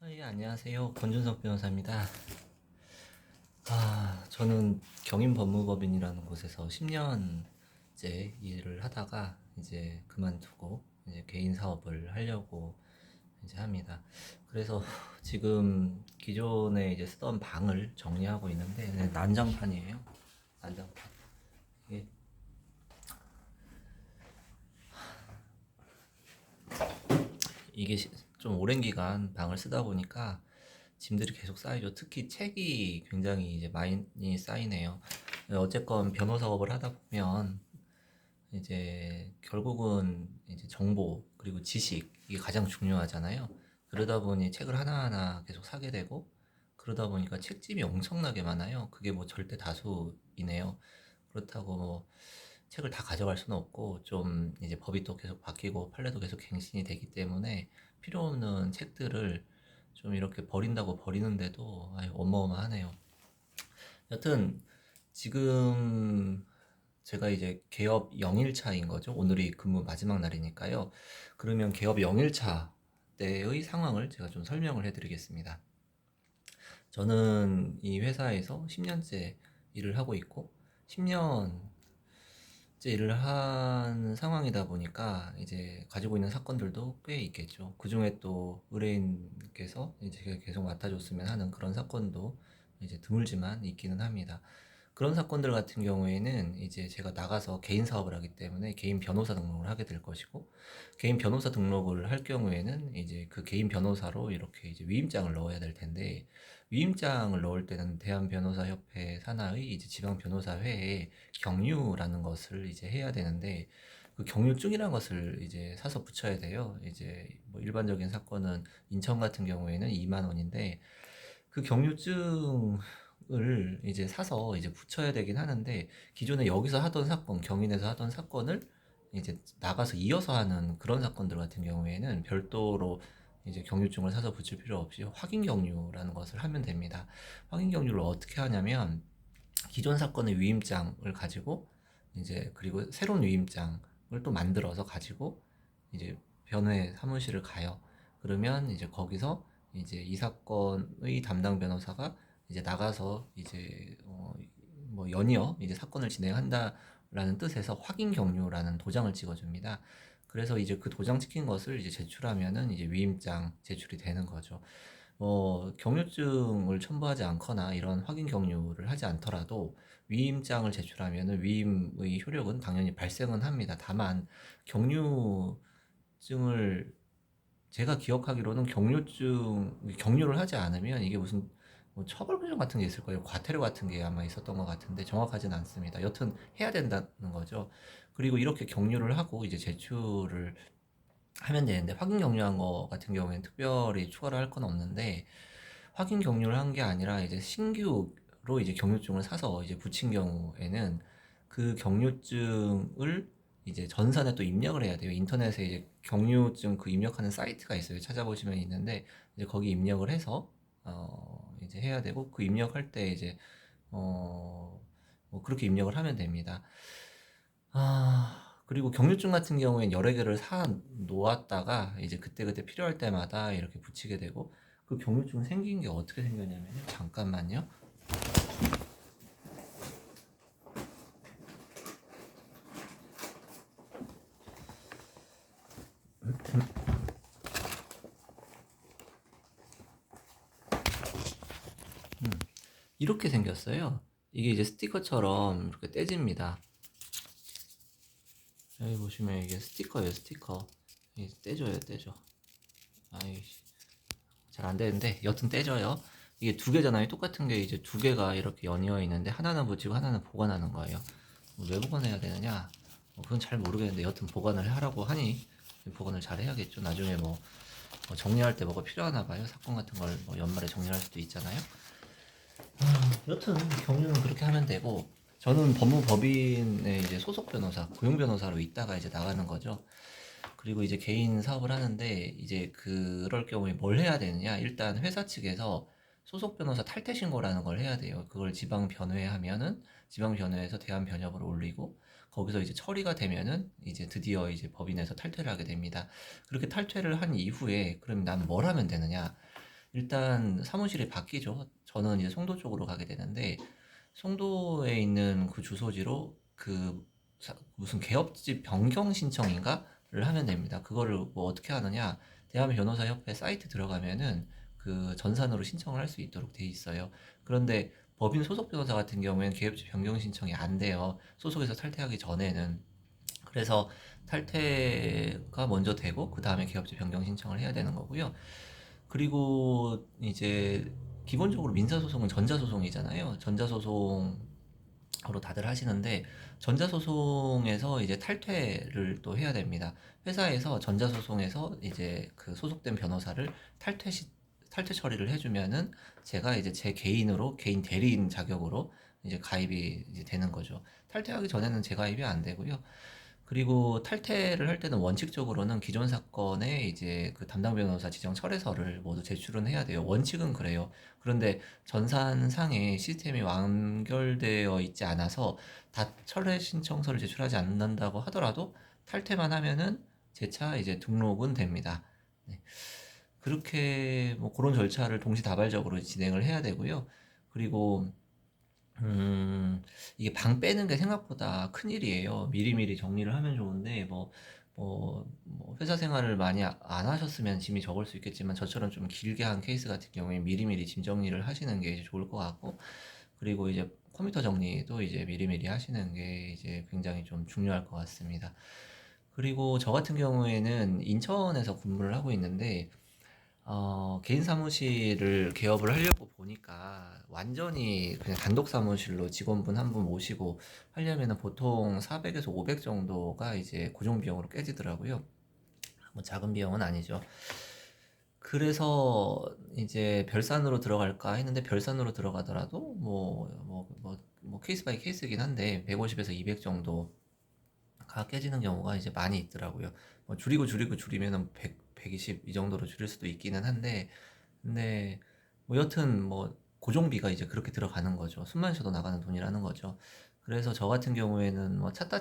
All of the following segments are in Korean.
예, 안녕하세요. 권준석 변호사입니다. 저는 경인법무법인이라는 곳에서 10년째 일을 하다가 이제 그만두고 이제 개인 사업을 하려고 이제 합니다. 그래서 지금 기존에 이제 쓰던 방을 정리하고 있는데 난장판이에요. 난장판. 이게 이게 좀 오랜 기간 방을 쓰다 보니까 짐들이 계속 쌓이죠. 특히 책이 굉장히 이제 많이 쌓이네요. 어쨌건 변호사업을 하다 보면 이제 결국은 이제 정보 그리고 지식 이게 가장 중요하잖아요. 그러다 보니 책을 하나하나 계속 사게 되고 그러다 보니까 책집이 엄청나게 많아요. 그게 뭐 절대 다수이네요. 그렇다고 뭐 책을 다 가져갈 수는 없고 좀 이제 법이 또 계속 바뀌고 판례도 계속 갱신이 되기 때문에 필요 없는 책들을 좀 이렇게 버린다고 버리는데도 어마어마하네요. 여튼 지금 제가 이제 개업 0일차인 거죠. 오늘이 근무 마지막 날이니까요. 그러면 개업 0일차 때의 상황을 제가 좀 설명을 해드리겠습니다. 저는 이 회사에서 10년째 일을 하고 있고 10년째 일을 한 상황이다 보니까 이제 가지고 있는 사건들도 꽤 있겠죠. 그 중에 또 의뢰인께서 이제 계속 맡아줬으면 하는 그런 사건도 이제 드물지만 있기는 합니다. 그런 사건들 같은 경우에는 이제 제가 나가서 개인 사업을 하기 때문에 개인 변호사 등록을 하게 될 것이고, 개인 변호사 등록을 할 경우에는 이제 그 개인 변호사로 이렇게 이제 위임장을 넣어야 될 텐데, 위임장을 넣을 때는 대한변호사협회 산하의 이제 지방변호사회에 경유라는 것을 이제 해야 되는데, 그 경유증이라는 것을 이제 사서 붙여야 돼요. 이제 뭐 일반적인 사건은 인천 같은 경우에는 2만 원인데, 그 경유증을 이제 사서 이제 붙여야 되긴 하는데 기존에 여기서 하던 사건, 경인에서 하던 사건을 이제 나가서 이어서 하는 그런 사건들 같은 경우에는 별도로 이제 경유증을 사서 붙일 필요 없이 확인 경유라는 것을 하면 됩니다. 확인 경유를 어떻게 하냐면 기존 사건의 위임장을 가지고 이제 그리고 새로운 위임장을 또 만들어서 가지고 이제 변호의 사무실을 가요. 그러면 이제 거기서 이제 이 사건의 담당 변호사가 이제 나가서 이제 뭐 연이어 이제 사건을 진행한다라는 뜻에서 확인 경료라는 도장을 찍어줍니다. 그래서 이제 그 도장 찍힌 것을 이제 제출하면은 이제 위임장 제출이 되는 거죠. 경유증을 첨부하지 않거나 이런 확인 경유를 하지 않더라도 위임장을 제출하면 위임의 효력은 당연히 발생은 합니다. 다만 경유증을 제가 기억하기로는 경유를 하지 않으면 이게 무슨 뭐 처벌 규정 같은 게 있을 거예요. 과태료 같은 게 아마 있었던 것 같은데 정확하진 않습니다. 여튼 해야 된다는 거죠. 그리고 이렇게 경유를 하고 이제 제출을 하면 되는데 확인 격려한 거 같은 경우에는 특별히 추가를 할 건 없는데 확인 격려를 한 게 아니라 이제 신규로 이제 경유증을 사서 이제 붙인 경우에는 그 경유증을 이제 전산에 또 입력을 해야 돼요. 인터넷에 이제 경유증 그 입력하는 사이트가 있어요. 찾아보시면 있는데 이제 거기 입력을 해서 이제 해야 되고 그 입력할 때 이제 뭐 그렇게 입력을 하면 됩니다. 그리고 경유증 같은 경우엔 여러 개를 사 놓았다가 이제 그때그때 필요할 때마다 이렇게 붙이게 되고 그 경유증 생긴 게 어떻게 생겼냐면 잠깐만요. 이렇게 생겼어요. 이게 이제 스티커처럼 이렇게 떼집니다. 여기 보시면 이게 스티커예요, 스티커. 이게 떼져요, 떼져. 아이, 잘 안 되는데 여튼 떼져요. 이게 두 개잖아요. 똑같은 게 이제 두 개가 이렇게 연이어 있는데 하나는 붙이고 하나는 보관하는 거예요. 왜 보관해야 되느냐? 그건 잘 모르겠는데 여튼 보관을 하라고 하니 보관을 잘 해야겠죠. 나중에 뭐 정리할 때 뭐가 필요하나 봐요. 사건 같은 걸 뭐 연말에 정리할 수도 있잖아요. 여튼 경유는 그렇게 하면 되고 저는 법무법인의 이제 소속 변호사, 고용 변호사로 있다가 이제 나가는 거죠. 그리고 이제 개인 사업을 하는데 이제 그럴 경우에 뭘 해야 되느냐? 일단 회사 측에서 소속 변호사 탈퇴 신고라는 걸 해야 돼요. 그걸 지방 변회에 하면은 지방 변회에서 대한 변협을 올리고 거기서 이제 처리가 되면은 이제 드디어 이제 법인에서 탈퇴를 하게 됩니다. 그렇게 탈퇴를 한 이후에 그럼 난 뭘 하면 되느냐? 일단 사무실이 바뀌죠. 저는 이제 송도 쪽으로 가게 되는데, 송도에 있는 그 주소지로 무슨 개업집 변경 신청인가를 하면 됩니다. 그거를 뭐 어떻게 하느냐? 대한변호사협회 사이트 들어가면은 그 전산으로 신청을 할 수 있도록 돼 있어요. 그런데 법인 소속 변호사 같은 경우에는 개업집 변경 신청이 안 돼요. 소속에서 탈퇴하기 전에는. 그래서 탈퇴가 먼저 되고 그 다음에 개업집 변경 신청을 해야 되는 거고요. 그리고 이제 기본적으로 민사소송은 전자소송이잖아요. 전자소송으로 다들 하시는데 전자소송에서 이제 탈퇴를 또 해야 됩니다. 회사에서 전자소송에서 이제 그 소속된 변호사를 탈퇴 처리를 해주면은 제가 이제 제 개인으로 개인 대리인 자격으로 이제 가입이 이제 되는 거죠. 탈퇴하기 전에는 재가입이 안 되고요. 그리고 탈퇴를 할 때는 원칙적으로는 기존 사건에 이제 그 담당 변호사 지정 철회서를 모두 제출은 해야 돼요. 원칙은 그래요. 그런데 전산상에 시스템이 완결되어 있지 않아서 다 철회 신청서를 제출하지 않는다고 하더라도 탈퇴만 하면은 재차 이제 등록은 됩니다. 네. 그렇게 뭐 그런 절차를 동시다발적으로 진행을 해야 되고요. 그리고 음, 이게 방 빼는 게 생각보다 큰일이에요. 미리미리 정리를 하면 좋은데, 뭐 회사 생활을 많이 안 하셨으면 짐이 적을 수 있겠지만, 저처럼 좀 길게 한 케이스 같은 경우에 미리미리 짐 정리를 하시는 게 이제 좋을 것 같고, 그리고 이제 컴퓨터 정리도 이제 미리미리 하시는 게 이제 굉장히 좀 중요할 것 같습니다. 그리고 저 같은 경우에는 인천에서 근무를 하고 있는데, 개인 사무실을 개업을 하려고 보니까 완전히 그냥 단독 사무실로 직원분 한 분 모시고 하려면은 보통 400에서 500 정도가 이제 고정 비용으로 깨지더라고요. 뭐 작은 비용은 아니죠. 그래서 이제 별산으로 들어갈까 했는데 별산으로 들어가더라도 뭐 케이스 바이 케이스긴 한데 150에서 200 정도가 깨지는 경우가 이제 많이 있더라고요. 뭐 줄이면은 100, 120 이 정도로 줄일 수도 있기는 한데 근데 뭐 여튼 뭐 고정비가 이제 그렇게 들어가는 거죠. 숨만 쉬어도 나가는 돈이라는 거죠. 그래서 저 같은 경우에는 뭐 찾다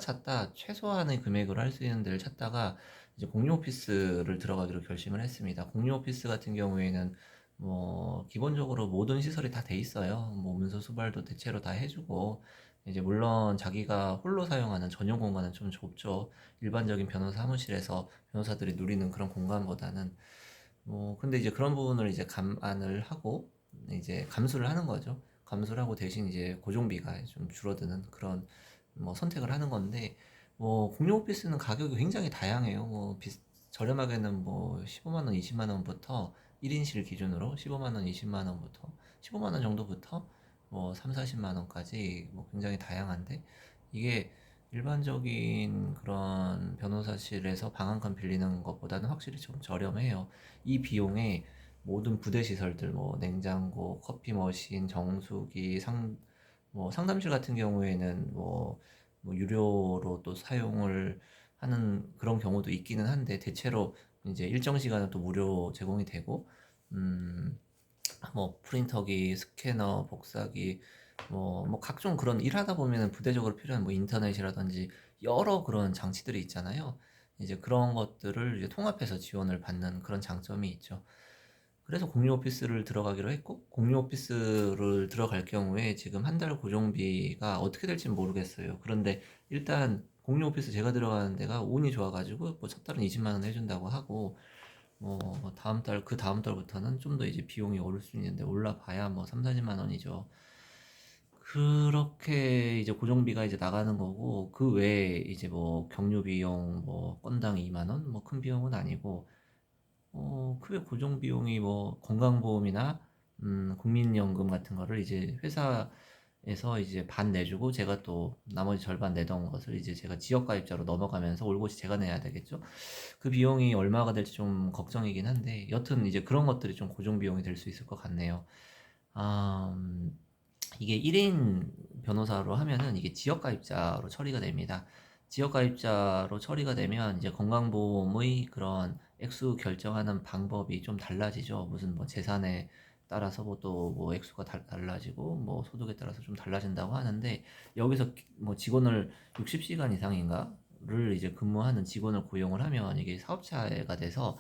최소한의 금액으로 할 수 있는 데를 찾다가 이제 공유 오피스를 들어가기로 결심을 했습니다. 공유 오피스 같은 경우에는 뭐 기본적으로 모든 시설이 다 돼 있어요. 뭐 문서 수발도 대체로 다 해주고 이제 물론 자기가 홀로 사용하는 전용 공간은 좀 좁죠. 일반적인 변호사 사무실에서 변호사들이 누리는 그런 공간보다는 근데 이제 그런 부분을 이제 감안을 하고 이제 감수를 하는 거죠. 감수를 하고 대신 이제 고정비가 좀 줄어드는 그런 뭐 선택을 하는 건데 공용 오피스는 가격이 굉장히 다양해요. 저렴하게는 뭐 15만 원, 20만 원부터 1인실 기준으로 15만 원, 20만 원부터 15만 원 정도부터 뭐 3, 40만 원까지 뭐 굉장히 다양한데 이게 일반적인 그런 변호사실에서 방 한 칸 빌리는 것보다는 확실히 좀 저렴해요. 이 비용에 모든 부대 시설들, 뭐 냉장고, 커피 머신, 정수기, 상담실 같은 경우에는 뭐 유료로 또 사용을 하는 그런 경우도 있기는 한데 대체로 이제 일정 시간은 또 무료 제공이 되고, 음, 뭐 프린터기, 스캐너, 복사기, 뭐 각종 그런 일하다 보면은 부대적으로 필요한 뭐 인터넷이라든지 여러 그런 장치들이 있잖아요. 이제 그런 것들을 이제 통합해서 지원을 받는 그런 장점이 있죠. 그래서 공유 오피스를 들어가기로 했고, 공유 오피스를 들어갈 경우에 지금 한 달 고정비가 어떻게 될지 모르겠어요. 그런데 일단 공유 오피스 제가 들어가는 데가 운이 좋아가지고 뭐 첫 달은 20만 원 해준다고 하고, 그 다음 달부터는 좀 더 이제 비용이 오를 수 있는데 올라봐야 뭐 3, 40만 원이죠. 그렇게 이제 고정비가 이제 나가는 거고 그 외에 이제 뭐 경유 비용 뭐 건당 2만 원 뭐 큰 비용은 아니고 크게 고정 비용이 뭐 건강보험이나 국민연금 같은 거를 이제 회사에서 이제 반 내주고 제가 또 나머지 절반 내던 것을 이제 제가 지역가입자로 넘어가면서 올곧이 제가 내야 되겠죠. 그 비용이 얼마가 될지 좀 걱정이긴 한데 여튼 이제 그런 것들이 좀 고정 비용이 될 수 있을 것 같네요. 아, 이게 1인 변호사로 하면은 이게 지역가입자로 처리가 됩니다. 지역가입자로 처리가 되면 이제 건강보험의 그런 액수 결정하는 방법이 좀 달라지죠. 무슨 뭐 재산에 따라서 뭐또뭐 액수가 달라지고 뭐 소득에 따라서 좀 달라진다고 하는데 여기서 뭐 직원을 60시간 이상인가를 이제 근무하는 직원을 고용을 하면 이게 사업자가 돼서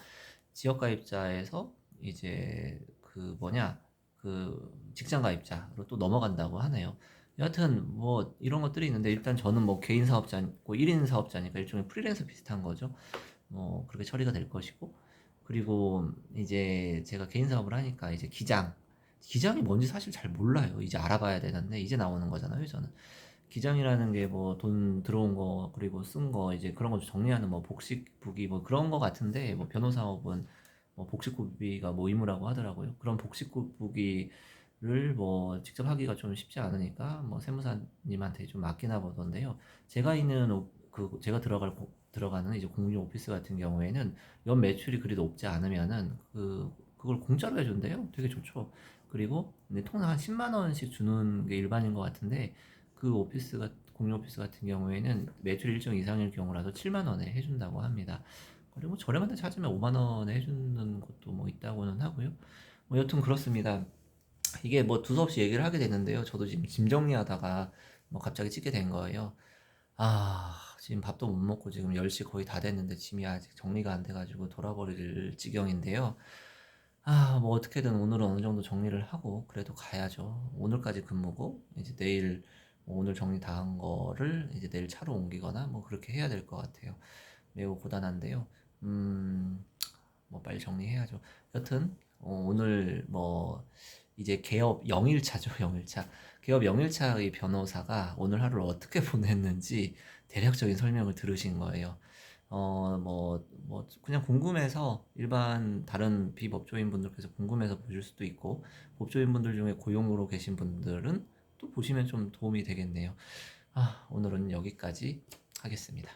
지역가입자에서 이제 그 뭐냐 그 직장 가입자로 또 넘어간다고 하네요. 여하튼 뭐 이런 것들이 있는데 일단 저는 뭐 개인 사업자고 1인 사업자니까 일종의 프리랜서 비슷한 거죠. 뭐 그렇게 처리가 될 것이고 그리고 이제 제가 개인 사업을 하니까 이제 기장이 뭔지 사실 잘 몰라요. 이제 알아봐야 되는데 이제 나오는 거잖아요, 저는. 기장이라는 게 뭐 돈 들어온 거 그리고 쓴 거 이제 그런 거 정리하는 뭐 복식부기 뭐 그런 거 같은데 뭐 변호사업은 뭐 복식부기가 뭐 의무라고 하더라고요. 그런 복식부기를 뭐 직접 하기가 좀 쉽지 않으니까 뭐 세무사님한테 좀 맡기나 보던데요. 제가 있는 제가 들어가는 이제 공유 오피스 같은 경우에는 연 매출이 그리 높지 않으면은 그걸 공짜로 해준대요. 되게 좋죠. 그리고 근데 통상 한 10만 원씩 주는 게 일반인 것 같은데 공유 오피스 같은 경우에는 매출 일정 이상일 경우라도 7만 원에 해준다고 합니다. 그리고 저렴한 데 찾으면 5만 원에 해주는 것도 뭐 있다고는 하고요. 뭐 여튼 그렇습니다. 이게 뭐 두서없이 얘기를 하게 됐는데요. 저도 지금 짐 정리하다가 뭐 갑자기 찍게 된 거예요. 지금 밥도 못 먹고 지금 10시 거의 다 됐는데 짐이 아직 정리가 안 돼가지고 돌아버릴 지경인데요. 뭐 어떻게든 오늘은 어느 정도 정리를 하고 그래도 가야죠. 오늘까지 근무고 이제 내일 뭐 오늘 정리 다 한 거를 이제 내일 차로 옮기거나 뭐 그렇게 해야 될 것 같아요. 매우 고단한데요. 뭐 빨리 정리해야죠. 여튼 오늘 뭐 이제 개업 0일차죠, 0일차. 개업 0일차의 변호사가 오늘 하루를 어떻게 보냈는지 대략적인 설명을 들으신 거예요. 그냥 궁금해서 일반 다른 비법조인 분들께서 궁금해서 보실 수도 있고, 법조인 분들 중에 고용으로 계신 분들은 또 보시면 좀 도움이 되겠네요. 오늘은 여기까지 하겠습니다.